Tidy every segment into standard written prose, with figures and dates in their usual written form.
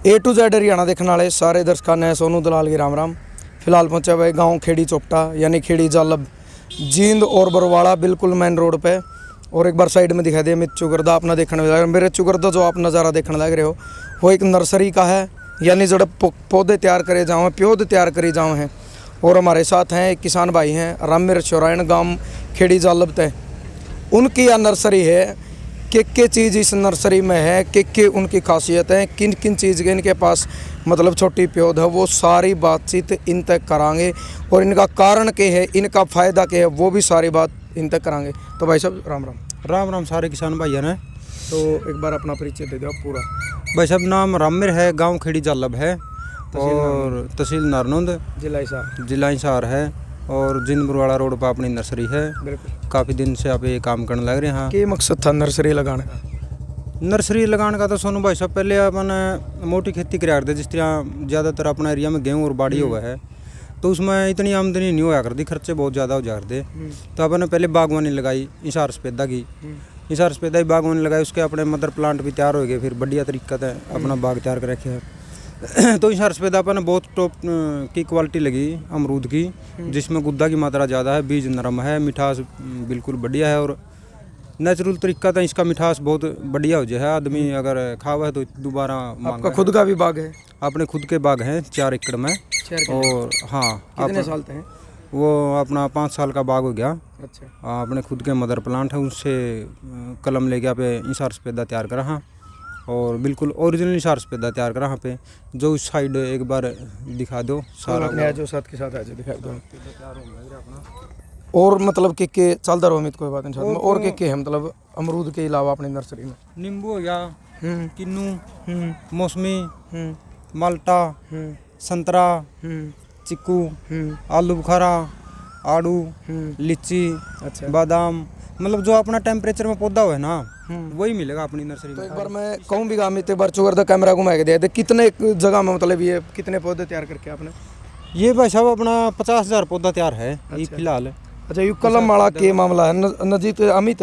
A to Z Haryana देखने वाले सारे दर्शकों ने सोनू दलाल की राम राम। फिलहाल पहुंचे हुए गांव खेड़ी चोपटा यानी खेड़ी जालब जींद और बरवाड़ा बिल्कुल मेन रोड पे। और एक बार साइड में दिखा दिया मिर्च चुगरदा अपना देखने लग रहा है। मेरे चुगरदा जो आप नज़ारा देखने लग रहे हो वो एक नर्सरी का है, यानी जड़ पौधे तैयार करे जाओ हैं, प्योद तैयार करे जाओ हैं। और हमारे साथ हैं एक किसान भाई हैं रामवीर चौरायन गांव खेड़ी जालब तय। उनकी यह नर्सरी है कि चीज़ इस नर्सरी में है कि उनकी खासियत है, किन किन चीज़ के इनके पास मतलब छोटी प्योद है, वो सारी बातचीत इन तक करांगे। और इनका कारण क्या है, इनका फ़ायदा क्या है, वो भी सारी बात इन तक करांगे। तो भाई साहब राम राम। राम राम सारे किसान भाइयों ने। तो एक बार अपना परिचय दे दो पूरा। भाई साहब नाम रामवीर है, गांव खेड़ी जालब है और तहसील नारनौंद, जिला हिसार है और जींद बरवाड़ा रोड पर अपनी नर्सरी है। बिल्कुल। काफ़ी दिन से आप ये काम करने लग रहे हैं। क्या मकसद था नर्सरी लगाने का? नर्सरी लगाने का तो सोनू भाई साहब पहले अपन मोटी खेती करा करते, जिस तरह ज़्यादातर अपना एरिया में गेहूँ और बाड़ी हुआ है, तो उसमें इतनी आमदनी नहीं होया करती, खर्चे बहुत ज़्यादा हो जा करते। तो अपन पहले बागवानी लगाई, हिसार सफेदा की, हिसार सफेदा की बागवानी लगाई। उसके अपने मदर प्लांट भी तैयार हो गए, फिर बढ़िया तरीका से अपना बाग तैयार कर रखे है। तो हिसार सफेदा अपन बहुत टॉप की क्वालिटी लगी अमरूद की, जिसमें गुद्दा की मात्रा ज़्यादा है, बीज नरम है, मिठास बिल्कुल बढ़िया है और नेचुरल तरीका था इसका मिठास बहुत बढ़िया हो जाए। आदमी अगर खावा है तो दोबारा। आपका खुद का भी बाग है? अपने खुद के बाग हैं 4 एकड़ में। और हाँ, कितने साल तक हैं? वो अपना 5 साल का बाग हो गया। अच्छा। अपने खुद के मदर प्लांट है, उससे कलम लेके आप हिसार सफेदा तैयार करा। हाँ, और बिल्कुल ओरिजिनल हिसार सफेदा तैयार करा। यहाँ पे जो उस साइड एक बार दिखा दो सारा जो साथ के साथ दिखा दो। और मतलब के चलता रहो मित कोई बात नहीं। और के है मतलब अमरूद के अलावा अपनी नर्सरी में? नींबू हो गया, किन्नू, मौसमी, माल्टा, संतरा, चिक्कू, आलू बुखारा, आड़ू, लीची, अच्छा, बादाम, मतलब जो अपना टेम्परेचर में पौधा है ना वही मिलेगा अपनी नर्सरी में। तो एक बार मैं कहूँ भी गामित एक बार चुगर दा कैमरा घुमा के दे दे, कितने जगह में मतलब ये कितने पौधे तैयार करके आपने? ये भाई साहब अपना 50,000 पौधा तैयार है। अच्छा। ये फिलहाल। अच्छा, ये कलम वाला के मामला है नजीक अमित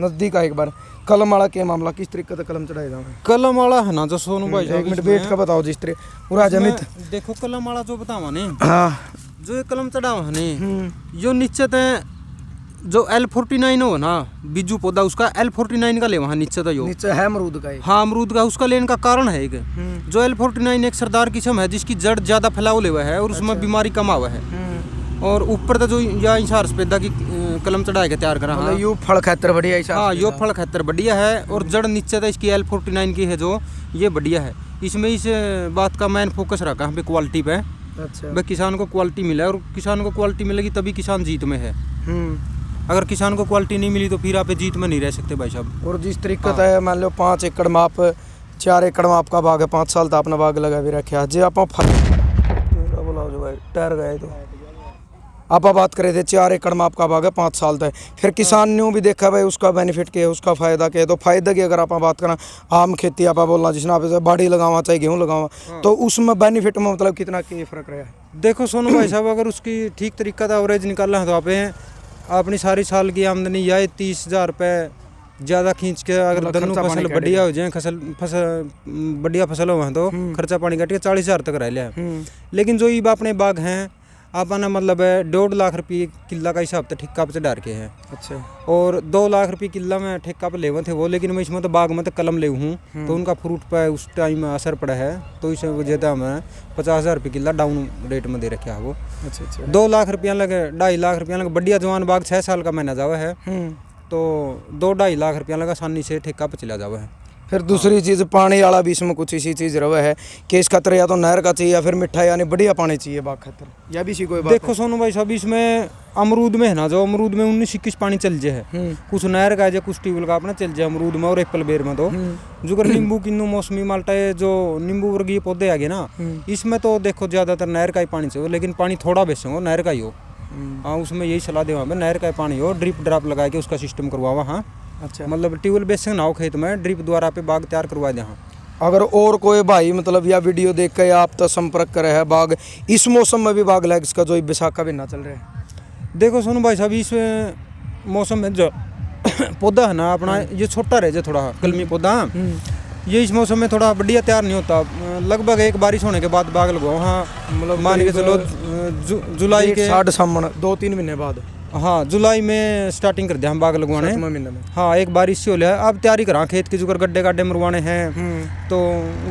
नजदीक है। एक बार कलम वाला के मामला किस तरीके से कलम चढ़ाए जाए? कलम वाला है ना जो सोनू भाई साहब, एक मिनट वेट का बताओ जिस तरह पूरा अमित देखो कलम वाला जो बतावा ने। हाँ, जो ये कलम चढ़ावा ने जो नीचे ते जो L49 हो ना बीजू पौधा, उसका L49 का ले वहाँ नीचे तो यो नीचे है अमरूद का। हाँ, अमरूद का उसका लेने का कारण है एक जो L49 एक सरदार किस्म है जिसकी जड़ ज्यादा फैलाव ले हुआ है और उसमें बीमारी कम आवा है। और ऊपर तो जो या हिसार सफेदा की कलम चढ़ा के तैयार करा। हाँ, यो फल खैतर बढ़िया है। हाँ, यो फल खैतर बढ़िया है और जड़ नीचे तो इसकी L49 की है जो ये बढ़िया है। इसमें इस बात का मेन फोकस रखा है क्वालिटी पे। अच्छा। भाई किसान को क्वालिटी मिला और किसान को क्वालिटी मिलेगी तभी किसान जीत में है। अगर किसान को क्वालिटी नहीं मिली तो फिर आप जीत में नहीं रह सकते भाई साहब। और जिस तरीके से मान लो 5 एकड़ में आप 4 एकड़ में आपका बाग है, 5 साल तक अपना बाग लगा भी रखे जी आप बोला जो भाई टायर गए तो आप बात करे थे 4 एकड़ में आपका बाग है 5 साल तक। फिर किसान ने भी देखा भाई उसका बेनिफिट क्या है, उसका फ़ायदा क्या है। तो फायदा की अगर आप बात करें आम खेती आप बोलना जिसने आप बाड़ी लगावा चाहे गेहूँ लगावा, तो उसमें बेनिफिट में मतलब कितना क्या फ़र्क रहा है? देखो सोनू भाई साहब, अगर उसकी ठीक तरीका था एवरेज निकालना है तो आप अपनी सारी साल की आमदनी या 30,000 रुपये ज़्यादा खींच के अगर दोनों फसल बढ़िया हो जाए, फसल बढ़िया फसल हो तो खर्चा पानी काट के 40,000 तक रह लिया। लेकिन जो ये अपने बाग हैं आपने मतलब 1.5 लाख रुपये किला का हिसाब से ठेका पे चढ़ा के हैं। अच्छा। और 2 लाख रुपये किला में ठेका पे लेवे थे वो, लेकिन मैं इसमें तो बाग में तो कलम ले हूँ तो उनका फ्रूट पे उस टाइम असर पड़ा है, तो इस वजह से हमें 50,000 रुपये किला डाउन रेट में दे रखे है वो। अच्छा। 2 लाख रुपया लगे, 2.5 लाख रुपया लगे। बढ़िया जवान बाग 6 साल का महीना जावा है तो 2-2.5 लाख रुपया लगा आसानी से ठेका पे चला जावा है। फिर दूसरी चीज़ पानी वाला भी इसमें कुछ इसी चीज़ रहा है कि इस खतर या तो नहर का चाहिए या फिर मिठा यानी बढ़िया पानी चाहिए बाग खतर, या भी इसी कोई बात? देखो सोनू भाई साहब, इसमें अमरूद में है ना, जो अमरूद में 19-21 पानी चल जाए है, कुछ नहर का है कुछ ट्यूबवेल का अपना चल जाए अमरूद में और एप्पल बेर में। तो जो कर नींबू, किन्नू, मौसमी, माल्टा जो नींबू वर्गीय पौधे आगे ना, इसमें तो देखो ज़्यादातर नहर का ही पानी चाहिए, लेकिन पानी थोड़ा बेचे हो नहर का ही हो। हाँ, उसमें यही सलाह दे वहाँ पे नहर का पानी हो, ड्रिप ड्राप लगा के उसका सिस्टम करवावा। हाँ, अच्छा, मतलब ट्यूबवेल बेस ना हो खेत में, ड्रिप द्वारा पे बाग तैयार करवा दे। हाँ, अगर और कोई भाई मतलब या वीडियो देख के आप तो संपर्क करे है बाग इस मौसम में भी बाग लगा इसका जो बैसाखा भी ना चल रहा है। देखो सोनू भाई साहब, इस मौसम में जो पौधा है ना अपना ये छोटा रह जाए थोड़ा कलमी पौधा, ये इस मौसम में थोड़ा बढ़िया तैयार नहीं होता। लगभग एक बारिश होने के बाद बाग लगवाओ। हाँ मतलब मान के चलो जुलाई के 60 सामन 2-3 महीने बाद हाँ जुलाई में स्टार्टिंग कर दिया हम बाग लगवाने। 7वें महीने में। हाँ एक बारिश से हो लिया। अब तैयारी करा खेत की, जुगर गड्ढे गाड्ढे मरवाने हैं तो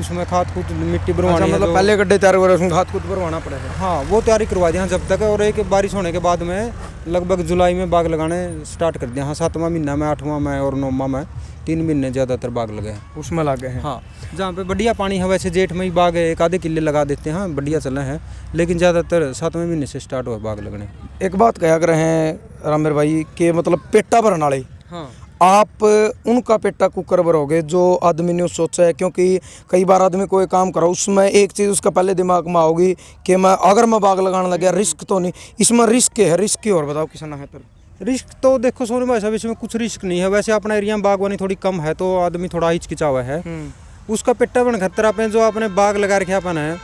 उसमें खाद खूद मिट्टी भरवानी है। मतलब पहले गड्ढे तैयार हुए, उसमें खाद खुद भरवाना पड़ेगा। हाँ वो तैयारी करवा दिया जब तक। और एक बारिश होने के बाद में लगभग जुलाई में बाग लगाने स्टार्ट कर दिया। हाँ 7वां महीना में, 8वां में और 9वां में 3 महीने ज़्यादातर बाग लगे हैं। उसमें लगे हैं। हाँ जहाँ पे बढ़िया पानी है, वैसे जेठ में ही बाग है, 1 आधे किले लगा देते हैं। हाँ बढ़िया चल रहे हैं, लेकिन ज़्यादातर 7वें महीने से स्टार्ट हुआ बाग लगने। एक बात कहा कर रहे हैं रामेर भाई के मतलब पेटा भरने वाले, हाँ आप उनका पेटा कुकर भरोगे जो आदमी ने सोचा है। क्योंकि कई बार आदमी कोई काम करो उसमें एक चीज़ उसका पहले दिमाग में आओगी कि अगर मैं बाग लगाने लग गया रिस्क तो नहीं। इसमें रिस्क है, रिस्क की और बताओ किसान है पर। रिस्क तो देखो सोनू भाई साहब, इसमें कुछ रिस्क नहीं है। वैसे अपना एरिया में बागवानी थोड़ी कम है तो आदमी थोड़ा हिचकिचावा है। उसका पेट्टा बन खतर आप जो आपने बाग लगा रखे अपन है,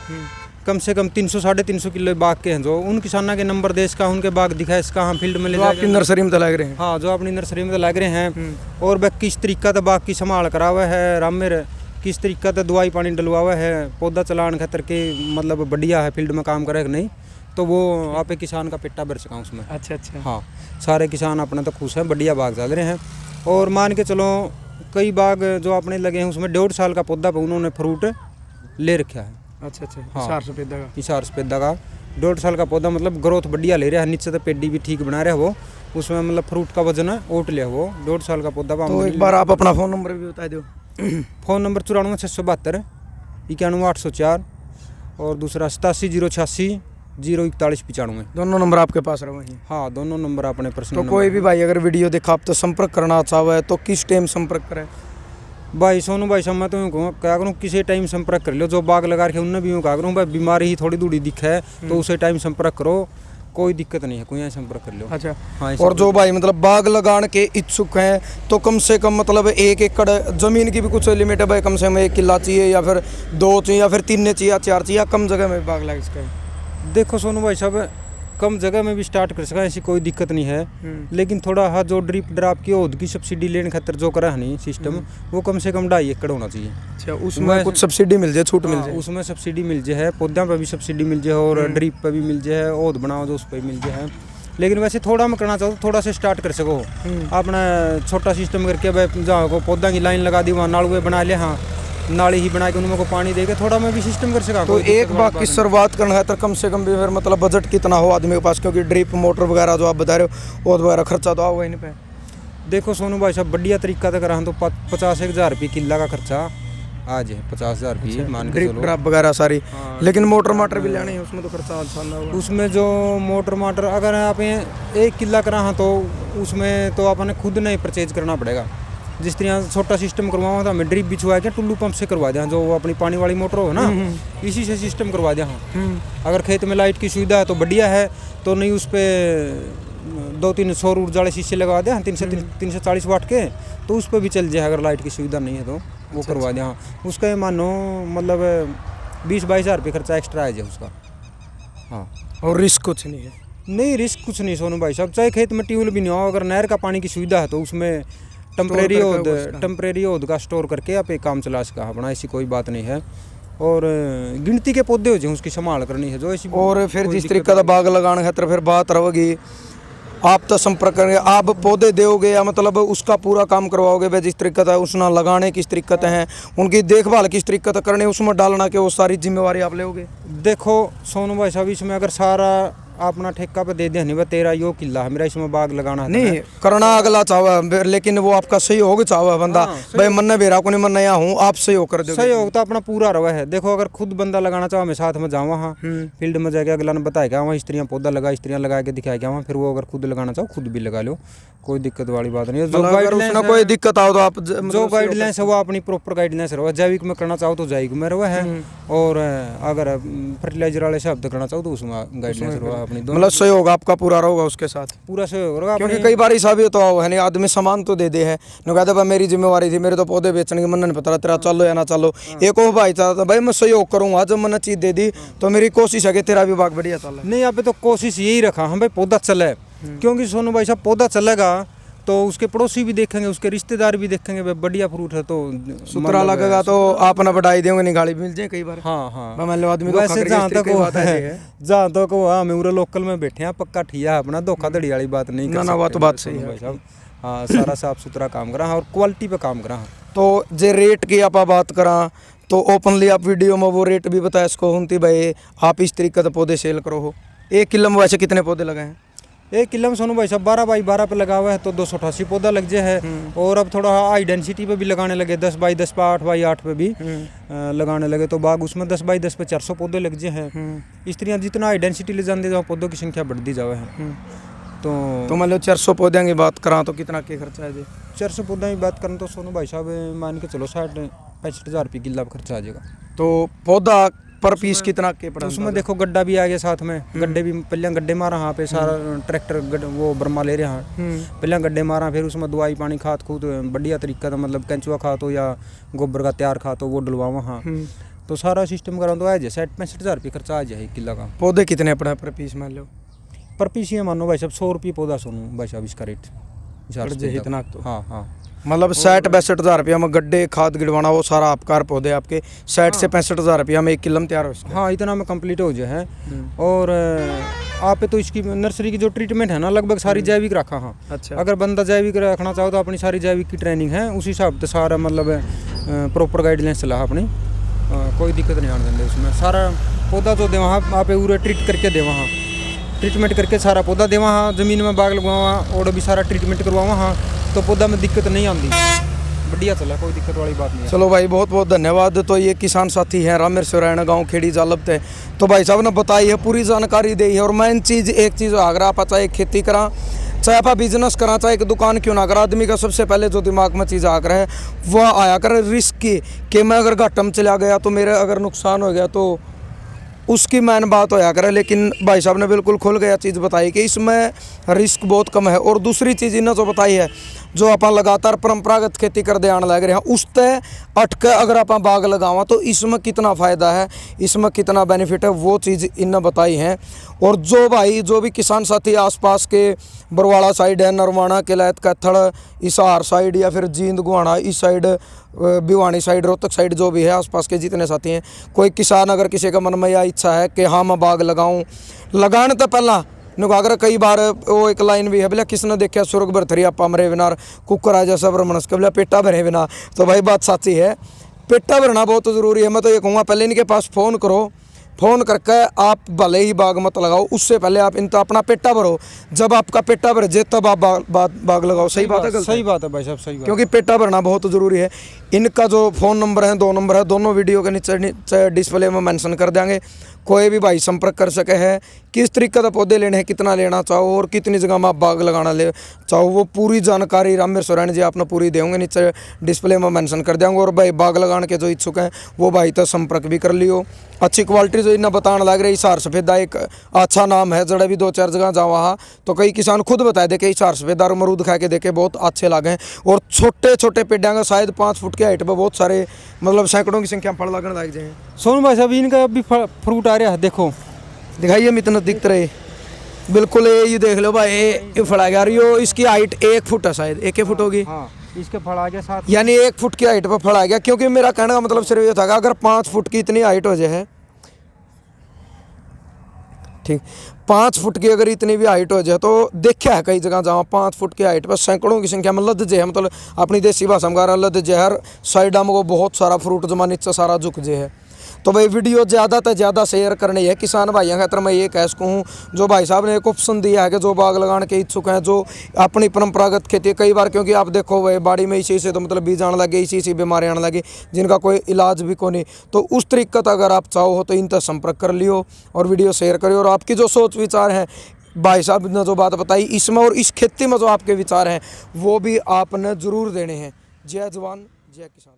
कम से कम 300-350 किलो बाग के हैं, जो उन किसानों के नंबर देश का उनके बाग दिखाए इसका हम फील्ड में ले आपकी नर्सरी में तो लग रहे हैं। हाँ जो अपनी नर्सरी में तो लग रहे हैं। और वह किस तरीका से बाग की संभाल करा हुआ है रामेर, किस तरीका से दवाई पानी डलवा हुआ है, पौधा चलान खतर के मतलब बढ़िया है, फील्ड में काम करे कि नहीं, तो वो आप एक किसान का पेट्टा भर सका उसमें। अच्छा अच्छा। हाँ सारे किसान अपने तो खुश हैं, बढ़िया बाग चल रहे हैं। और मान के चलो कई बाग जो अपने लगे हैं उसमें 1.5 साल का पौधा पर उन्होंने फ्रूट ले रखा है। अच्छा अच्छा। हाँ। हिसार सफेदा का 1.5 साल का पौधा, मतलब ग्रोथ बढ़िया ले रहा है, नीचे तो पेडी भी ठीक बना रहा है वो, उसमें मतलब फ्रूट का वजन है ओट लिया वो 1.5 साल का पौधा। तो एक बार आप अपना फ़ोन नंबर भी बता दो। फ़ोन नंबर 94 672 91 804 और दूसरा 87 086 041 95। दोनों नंबर आपके पास रहे हैं। हाँ दोनों नंबर अपने पर्सनल। तो कोई भी भाई अगर वीडियो देखा आप तो संपर्क करना चाहे तो किस टाइम संपर्क करें? भाई सोनू भाई साहब मैं तो यूँ कहूँ क्या करूँ, किसी टाइम संपर्क कर लो। जो बाग लगा रखे उनने भी यूँ कहा करूँ भाई बीमारी ही थोड़ी दूरी दिखे है तो उसे टाइम संपर्क करो, कोई दिक्कत नहीं है, कोई यहाँ संपर्क कर लो। अच्छा हाँ। और जो भाई मतलब बाग लगाने के इच्छुक हैं तो कम से कम मतलब 1 एकड़ जमीन की भी कुछ लिमिट है भाई? कम से कम 1 किला चाहिए या फिर 2 चाहिए या फिर 3 चाहिए या 4 चाहिए या कम जगह में बाग लगा इसका? देखो सोनू भाई साहब कम जगह में भी स्टार्ट कर सका, ऐसी कोई दिक्कत नहीं है। लेकिन थोड़ा हाँ जो ड्रिप ड्राप की ओद की सब्सिडी लेने खातर जो करा है नहीं सिस्टम, वो कम से कम 2.5 एकड़ होना चाहिए। अच्छा उसमें कुछ सब्सिडी मिल जाए, छूट मिल जाए? उसमें सब्सिडी मिल जाए, पौधों पर भी सब्सिडी मिल जाए और ड्रिप पर भी मिल जाए, ओद बनाओ जो उस पर मिल जाए। लेकिन वैसे थोड़ा में करना चाहो तो थोड़ा से स्टार्ट कर सको अपना छोटा सिस्टम करके भाई जहाँ को पौधा की लाइन लगा दी वहाँ नालुए बना ले, हाँ नाली ही बना के उनमें को पानी देके थोड़ा मैं भी सिस्टम कर सका। तो एक बाग की शुरुआत करना है तो कम से कम भी फिर मतलब बजट कितना हो आदमी के पास? क्योंकि ड्रिप मोटर वगैरह जो आप बता रहे हो और वगैरह खर्चा तो आओगे नहीं पे। देखो सोनू भाई साहब बढ़िया तरीका से करा तो 50-1 रुपये किला का खर्चा आज है, 50,000 रुपये मान के चलो। ड्रिप वगैरह सारी। लेकिन मोटर माटर भी लेनी है उसमें तो खर्चा आसान होगा। उसमें जो मोटर माटर अगर आप 1 किला करा तो उसमें तो आपने खुद नहीं परचेज करना पड़ेगा। जिस तरह छोटा सिस्टम करवाओ तो हमें ड्रिप बिछवा के टुल्लू पंप से करवा दें, जो अपनी पानी वाली मोटर हो ना इसी से सिस्टम करवा दें। हाँ अगर खेत में लाइट की सुविधा है तो बढ़िया है, तो नहीं उस पर 2-3 सौर ऊर्जा वाले शीशे लगवा दें 340 वाट के, तो उस पर भी चल जाए। अगर लाइट की सुविधा नहीं है तो वो करवा दें। हाँ उसका मानो मतलब 20-22 हज़ार रुपये खर्चा एक्स्ट्रा आ जाए उसका। हाँ और रिस्क कुछ नहीं है? नहीं रिस्क कुछ नहीं सोनू भाई साहब, चाहे खेत में ट्यूबवेल भी नहीं हो, अगर नहर का पानी की सुविधा है तो उसमें टेम्परेरी ओद का स्टोर करके आप एक काम चला सका अपना, ऐसी कोई बात नहीं है। और गिनती के पौधे हो जाए उसकी संभाल करनी है जो ऐसी। और फिर जिस तरीके का बाग लगाने खातर फिर बात रहेगी आप तो संपर्क करेंगे, आप पौधे दोगे या मतलब उसका पूरा काम करवाओगे भाई? जिस तरीके से उसना लगाने किस तरीके हैं, उनकी देखभाल किस तरीके से करने, उसमें डालना के वो सारी जिम्मेवारी आप लोगे? देखो सोनू भाई साहब इसमें अगर सारा अपना ठेका पे दे दे नहीं, तेरा यो किला है मेरा इसमें बाग लगाना है नहीं करना अगला चाहवा, लेकिन वो आपका सहयोग चाहवा बंदा भाई मन बेरा को नहीं मन यहाँ हूँ आप सहयोग कर दो। सहयोग तो अपना पूरा रवा है। देखो अगर खुद बंदा लगाना चाहो मैं साथ में जाऊँ वहाँ फील्ड में जाके अगला ने बताया वहाँ स्त्रियाँ पौधा लगा, स्त्रियाँ लगा के दिखाया वहाँ, फिर वो अगर खुद लगाना चाहो खुद भी लगा लो, कोई दिक्कत वाली बात नहीं है। जो गाइडलाइन कोई दिक्कत आओ तो आप जो गाइडलाइंस है वो अपनी प्रॉपर गाइडलाइंस रहो। जैविक में करना चाहो तो जैविक में रवा है, और अगर फर्टिलाइजर वाले शब्द करना चाहो तो उसमें गाइडलाइंस रहो अपनी। मतलब सहयोग आपका पूरा रहेगा उसके साथ? पूरा सहयोग रहेगा, क्योंकि कई बार ऐसा भी होता है नहीं आदमी सामान तो दे है न कहते भाई मेरी जिम्मेवारी थी, मेरे तो पौधे बेचने की मन नहीं पता तेरा चलो या ना चलो। एक और भाई चाहता भाई मैं सहयोग करूंगा, जब मैंने चीज दे दी तो मेरी कोशिश है कि तेरा भी बाग बढ़िया चले। नहीं यहाँ पे तो कोशिश यही रखा हम भाई पौधा चले, क्योंकि सोनू भाई साहब पौधा चलेगा तो उसके पड़ोसी भी देखेंगे, उसके रिश्तेदार भी देखेंगे भाई बढ़िया फ्रूट है तो सुतरा लगेगा तो आप ना बढ़ाई देंगे, निगाड़ी मिल जाए कई बार। हाँ हाँ। मान लो आदमी वैसे जहाँ तक वो है, जहाँ तक वो हाँ मेरे लोकल में बैठे हैं पक्का ठिया है अपना, धोखाधड़ी वाली बात नहीं कर ना वो तो बात सही है भाई साहब। हाँ सारा साफ सुथरा काम करा और क्वालिटी पे काम करा। तो जे रेट की आप बात करा तो ओपनली आप वीडियो में वो रेट भी बताया इसको हुनती भाई आप इस तरीके से पौधे सेल करो हो। 1 किलो में वैसे कितने पौधे लगाए हैं? 1 किलो में सोनू भाई साहब 12 बाई 12 पे लगा हुआ है तो 288 पौधा लग जाए है। और अब थोड़ा हाई डेंसिटी पे भी लगाने लगे, 10 बाई 10 पे 8 बाई 8 पे भी लगाने लगे तो बाग उसमें 10 बाई 10 पे 400 पौधे लग जाए हैं। इस तरह जितना हाई डेंसिटी ले जाते जाओ पौधों की संख्या बढ़ती जावे है। तो मान लो 400 पौधे की बात करा तो कितना के खर्चा है जी? 400 पौधों की बात करें तो सोनू भाई साहब मान के चलो 60-65 रुपये किला खर्चा आ जाएगा। तो पौधा पर पीस कितना के पड़ा? उसमें देखो गड्ढा भी आ गया साथ में, गड्ढे भी पहले गड्ढे मारा यहाँ पे सारा ट्रैक्टर वो बर्मा ले रहे हैं, पहले गड्ढे मारा फिर उसमें दवाई पानी खाद खूद बढ़िया तरीका था, मतलब केंचुआ खाद हो या गोबर का तैयार खाद हो वो डलवाओ हाँ। तो सारा सिस्टम करा तो आ जाए 60-65 रुपये खर्चा आ जाए किला का। पौधे कितने पड़ा पर पीस मान लो? पर पीस ये मानो भाई साहब 100 रुपये पौधा सोनू भाई साहब इसका रेट इतना तो हाँ हाँ मतलब 60-62 हज़ार रुपया में गड्ढे खाद गिड़वाना वो सारा आपका पौधे आपके 60 से 65 हज़ार रुपया में 1 किलो में तैयार हो सकता है। हाँ इतना में कंप्लीट हो जाए है। और आप तो इसकी नर्सरी की जो ट्रीटमेंट है ना लगभग सारी जैविक रखा। हाँ अच्छा, अगर बंदा जैविक रखना चाहो तो अपनी सारी जैविक की ट्रेनिंग है उसी हिसाब से सारा मतलब प्रॉपर गाइडलाइंस चला अपनी, कोई दिक्कत नहीं आने देंगे उसमें। सारा पौधा जो दे वहाँ आप पूरे ट्रीट करके दे वहाँ ट्रीटमेंट करके सारा पौधा दे वहाँ ज़मीन में बाग लगवावा और भी सारा ट्रीटमेंट करवावा हाँ तो पौधा में दिक्कत नहीं आती, बढ़िया चला कोई दिक्कत वाली बात नहीं है। चलो भाई बहुत बहुत धन्यवाद। तो ये किसान साथी हैं रामेर सुरैना गांव खेड़ी जालब थे, तो भाई साहब ने बताई है पूरी जानकारी दी है। और मेन चीज़ एक चीज़ अगर आप चाहे खेती करा चाहे आप बिजनेस करा चाहे एक दुकान क्यों ना करा, आदमी का सबसे पहले जो दिमाग में चीज़ आकर है वह आया कर रिस्क की कि मैं अगर घाटे में चला गया तो मेरे अगर नुकसान हो गया तो उसकी मैन बात होया करे। लेकिन भाई साहब ने बिल्कुल खुल गया चीज़ बताई कि इसमें रिस्क बहुत कम है। और दूसरी चीज़ इन्हें जो बताई है जो आप लगातार परंपरागत खेती कर दे आने लग रहे हैं उस तय अटके अगर आप बाग लगावा तो इसमें कितना फ़ायदा है, इसमें कितना बेनिफिट है, वो चीज़ इन्हें बताई है। और जो भाई जो भी किसान साथी आसपास के बरवाड़ा साइड है, नरवाना किलायत कैथड़ हिसार साइड या फिर जींद गुहाना इस side Bhiwani side Rohtak side जो भी है आसपास के जितने साथी हैं, कोई किसान अगर किसी का मन में यह इच्छा है कि हाँ मैं बाग लगाऊं, लगाने तो पहला अगर कई बार वो एक लाइन भी है बोले किसने देखा सुर्ग भरथरी आपा मरे बिना कुकर आ जैसा ब्रह्मणस के बोले पेटा भरे बिना। तो भाई बात सच्ची है, पेटा भरना बहुत ज़रूरी है। मैं तो ये कहूँगा पहले इनके पास फ़ोन करो, फ़ोन करके आप भले ही बाग मत लगाओ, उससे पहले आप इनका अपना पेटा भरो, जब आपका पेटा भर जाए तब आप बाग लगाओ। सही बात है? सही बात है भाई साहब, सही बात। क्योंकि पेटा भरना बहुत ज़रूरी है। इनका जो फ़ोन नंबर है 2 नंबर है, दोनों वीडियो के नीचे डिस्प्ले में मेंशन कर देंगे, कोई भी भाई संपर्क कर सके है। किस तरीके का पौधे लेने हैं, कितना लेना चाहो और कितनी जगह में आप बाग लगाना ले चाहो वो पूरी जानकारी रामेर सुरैना जी आपने पूरी देंगे, नीचे डिस्प्ले में मेंशन कर देंगे। और भाई बाग लगाने के जो इच्छुक हैं वो भाई तो संपर्क भी कर लियो। अच्छी क्वालिटी जो इन्हें बताने लग रही हिसार सफ़ेदा एक अच्छा नाम है, जड़ा भी 2-4 जगह जाओ वहाँ तो कई किसान खुद बताए दे कि हिसार सफ़ेदा अमरूद खा के देखे बहुत अच्छे लगे हैं। और छोटे छोटे पेड़ों का शायद 5 फुट की हाइट पर बहुत सारे मतलब सैकड़ों की संख्या फल लगने लग जाए। सोनू भाई साहब इनका अभी फ्रूट आ रहा है, देखो दिखाइए इतना दिखते रहे बिल्कुल ये देख लो भाई ये फल आ गया। यो इसकी हाइट 1 फुट है, शायद 1 फुट होगी। हाँ इसके फल आ गया साथ, यानी 1 फुट की हाइट पर फल आ गया। क्योंकि मेरा कहने का मतलब सिर्फ ये था अगर 5 फुट की इतनी हाइट हो जाए, ठीक 5 फुट की अगर इतनी भी हाइट हो जाए तो देखा है कई जगह जहाँ 5 फुट की हाइट पर सैकड़ों की संख्या में लद जे है, मतलब अपनी देसी भाषा में लद जे हर साइड में बहुत सारा फ्रूट जमा नीचे सारा झुक जे है। तो भाई वीडियो ज़्यादा से ज़्यादा शेयर करनी है किसान भाइयों खातर। मैं ये कह सकूँ जो भाई साहब ने एक ऑप्शन दिया है कि जो बाग लगाने के इच्छुक हैं, जो अपनी परंपरागत खेती कई बार क्योंकि आप देखो भाई बाड़ी में इसी से तो मतलब बीज आने लगे, इसी बीमारी आने लगी जिनका कोई इलाज भी को नहीं। तो उस तरीके का अगर आप चाहो तो इनसे संपर्क कर लियो और वीडियो शेयर करियो। और आपकी जो सोच विचार हैं भाई साहब ने जो बात बताई इसमें और इस खेती में जो आपके विचार हैं वो भी आपने ज़रूर देने हैं। जय जवान जय किसान।